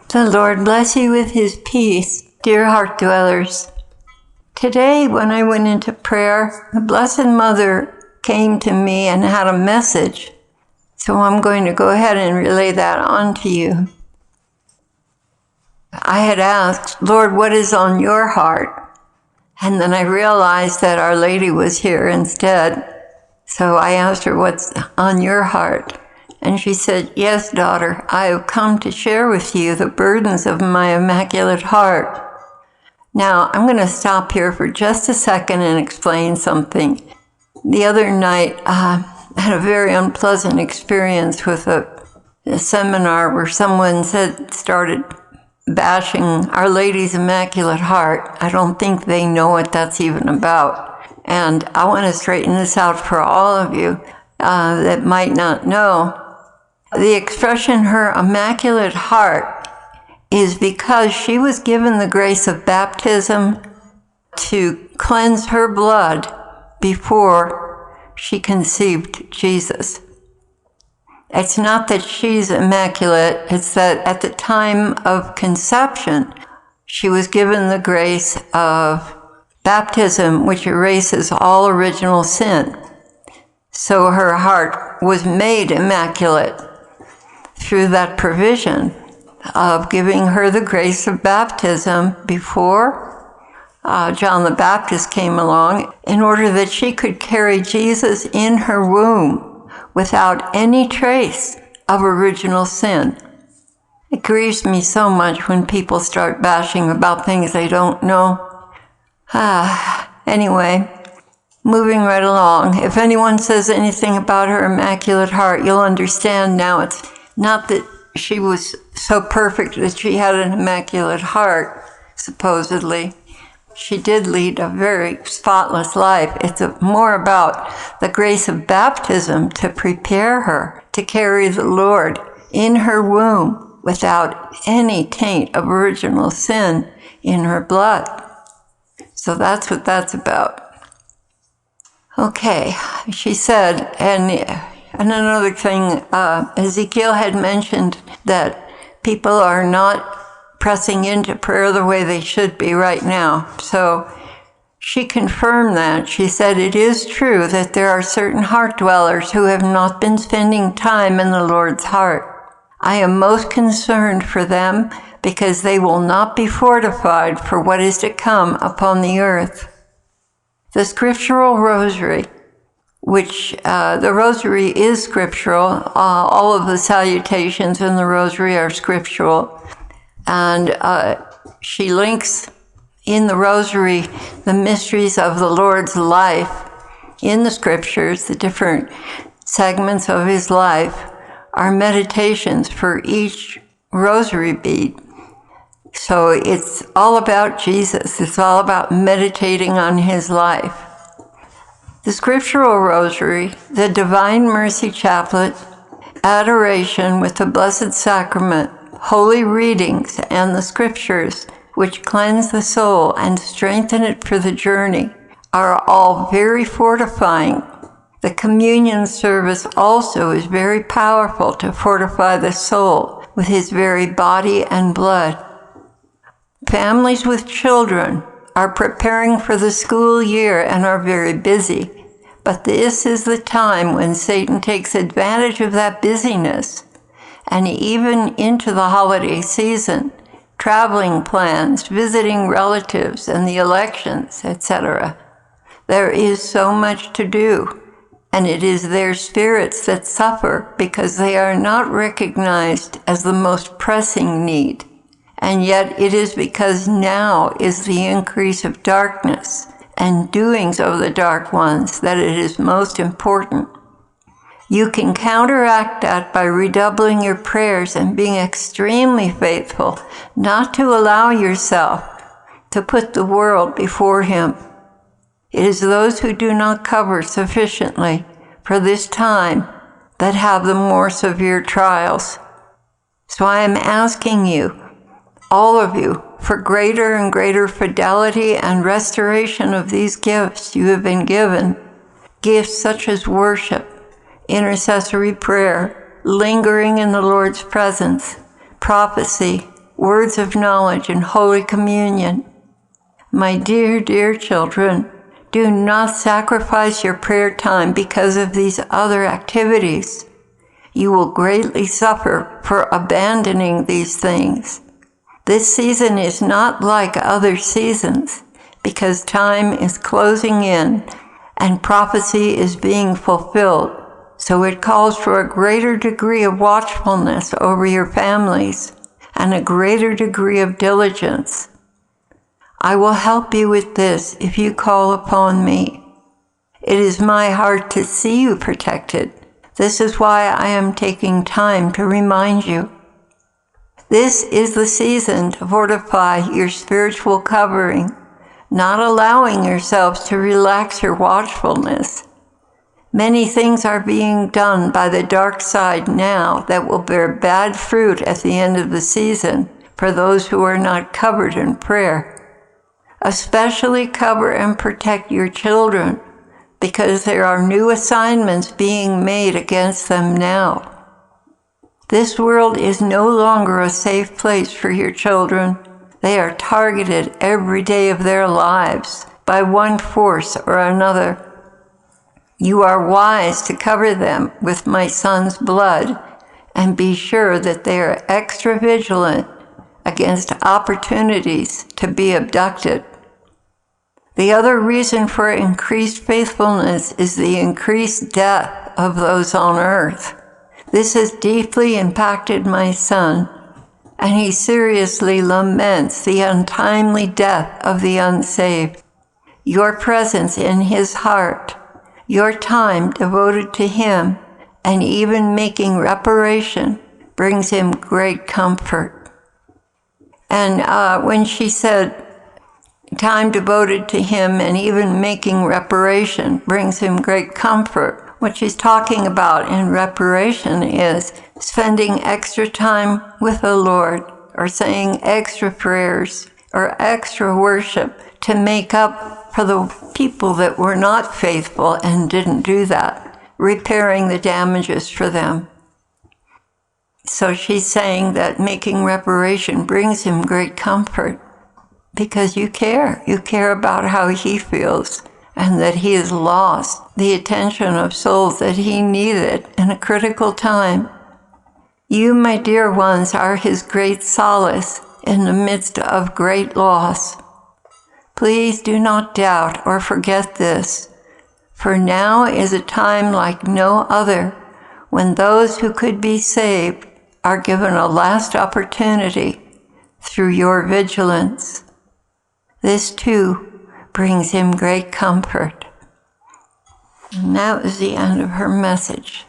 The Lord bless you with His peace, dear Heartdwellers. Today, when I went into prayer, the Blessed Mother came to me and had a message. So I'm going to go ahead and relay that on to you. I had asked, Lord, what is on your heart? And then I realized that Our Lady was here instead. So I asked her, what's on your heart? And she said, yes, daughter, I have come to share with you the burdens of my Immaculate Heart. Now, I'm going to stop here for just a second and explain something. The other night, I had a very unpleasant experience with a seminar where someone started bashing Our Lady's Immaculate Heart. I don't think they know what that's even about. And I want to straighten this out for all of you that might not know. The expression, her Immaculate Heart, is because she was given the grace of baptism to cleanse her blood before she conceived Jesus. It's not that she's immaculate, it's that at the time of conception, she was given the grace of baptism, which erases all original sin. So her heart was made immaculate through that provision of giving her the grace of baptism before John the Baptist came along, in order that she could carry Jesus in her womb without any trace of original sin. It grieves me so much when people start bashing about things they don't know. Anyway, moving right along. If anyone says anything about her Immaculate Heart, you'll understand now it's not that she was so perfect that she had an Immaculate Heart, supposedly. She did lead a very spotless life. It's more about the grace of baptism to prepare her to carry the Lord in her womb without any taint of original sin in her blood. So that's what that's about. Okay, she said, and another thing, Ezekiel had mentioned that people are not pressing into prayer the way they should be right now. So she confirmed that. She said, it is true that there are certain heart dwellers who have not been spending time in the Lord's heart. I am most concerned for them because they will not be fortified for what is to come upon the earth. The scriptural rosary, which the rosary is scriptural. All of the salutations in the rosary are scriptural. And she links in the rosary the mysteries of the Lord's life in the scriptures. The different segments of his life are meditations for each rosary bead. So it's all about Jesus. It's all about meditating on his life. The scriptural rosary, the Divine Mercy Chaplet, adoration with the Blessed Sacrament, holy readings, and the scriptures, which cleanse the soul and strengthen it for the journey, are all very fortifying. The communion service also is very powerful to fortify the soul with his very body and blood. Families with children are preparing for the school year and are very busy, but this is the time when Satan takes advantage of that busyness, and even into the holiday season, traveling plans, visiting relatives, and the elections, etc. There is so much to do, and it is their spirits that suffer because they are not recognized as the most pressing need. And yet it is because now is the increase of darkness and doings of the dark ones that it is most important. You can counteract that by redoubling your prayers and being extremely faithful not to allow yourself to put the world before him. It is those who do not cover sufficiently for this time that have the more severe trials. So I am asking you, all of you, for greater and greater fidelity and restoration of these gifts you have been given, gifts such as worship, intercessory prayer, lingering in the Lord's presence, prophecy, words of knowledge, and Holy Communion. My dear, dear children, do not sacrifice your prayer time because of these other activities. You will greatly suffer for abandoning these things. This season is not like other seasons because time is closing in and prophecy is being fulfilled. So it calls for a greater degree of watchfulness over your families and a greater degree of diligence. I will help you with this if you call upon me. It is my heart to see you protected. This is why I am taking time to remind you. This is the season to fortify your spiritual covering, not allowing yourselves to relax your watchfulness. Many things are being done by the dark side now that will bear bad fruit at the end of the season for those who are not covered in prayer. Especially cover and protect your children because there are new assignments being made against them now. This world is no longer a safe place for your children. They are targeted every day of their lives by one force or another. You are wise to cover them with my son's blood and be sure that they are extra vigilant against opportunities to be abducted. The other reason for increased faithfulness is the increased death of those on earth. This has deeply impacted my son, and he seriously laments the untimely death of the unsaved. Your presence in his heart, your time devoted to him, and even making reparation brings him great comfort. And when she said, time devoted to him and even making reparation brings him great comfort, what she's talking about in reparation is spending extra time with the Lord, or saying extra prayers, or extra worship to make up for the people that were not faithful and didn't do that, repairing the damages for them. So she's saying that making reparation brings him great comfort because you care. You care about how he feels and that he has lost the attention of souls that he needed in a critical time. You, my dear ones, are his great solace in the midst of great loss. Please do not doubt or forget this, for now is a time like no other when those who could be saved are given a last opportunity through your vigilance. This too brings him great comfort. And that was the end of her message.